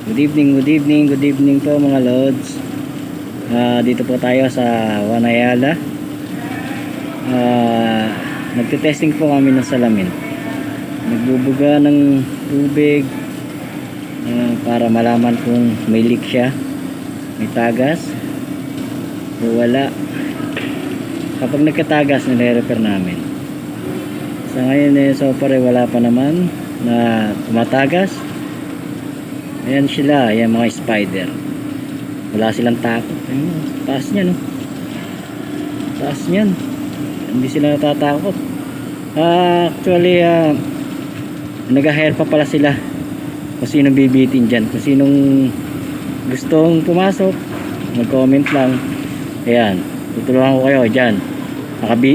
Good evening po mga Lods. Dito po tayo sa Wanayala. Nagte-testing po kami ng salamin. Nagbubuga ng tubig para malaman kung may leak siya, may tagas o wala. Kapag nagkatagas, nire-repair namin. Sa ngayon so far wala pa naman na tumatagas. Ayan sila, ayan mga spider. Wala silang takot. Ayun, taas niyan, no? Taas niyan. Hindi sila natatakot. Actually, nag-hire pa pala sila kung sinong bibitin dyan. Kung sinong gustong pumasok, mag-comment lang. Ayan, tutulungan ko kayo dyan.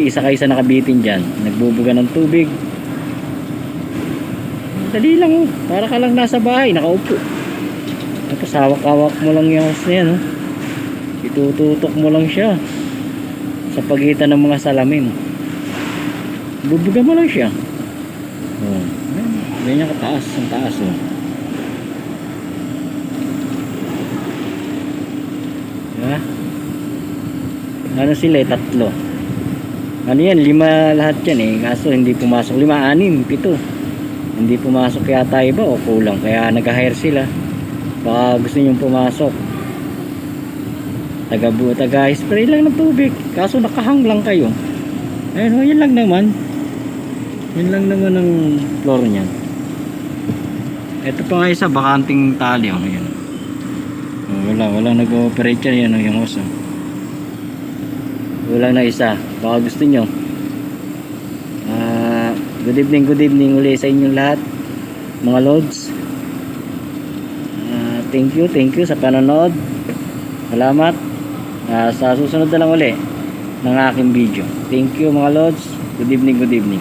Isa kayo sa nakabitin dyan. Nagbubuga ng tubig. Dali lang, oh. Para ka lang nasa bahay, nakaupo. Tapos hawak-hawak mo lang yung hose na yan, oh. Itututok mo lang siya sa pagitan ng mga salamin. Bubuga mo lang siya. Oh, ganyan kataas, ang taas, oh. Diba? Ano sila, tatlo. Ano yan, 5 lahat yan eh. Kaso hindi pumasok, 5, 6, 7. Hindi pumasok yata iba o kulang. Kaya nag-hire sila. Baka gusto nyo pumasok. Taga-spray lang ng tubig. Kaso nakahang lang kayo. Ayun, yun lang naman. Yun lang naman ang floor niyan. Ito pa nga isa, bakanting tali. Ayan. Walang nag-ooperate yan. Yan yung hose. Wala na isa. Baka gusto nyo. Good evening ulit sa inyong lahat mga Lods. Thank you sa panonood. Salamat. Sa susunod na lang ulit ng aking video. Thank you mga Lods. Good evening.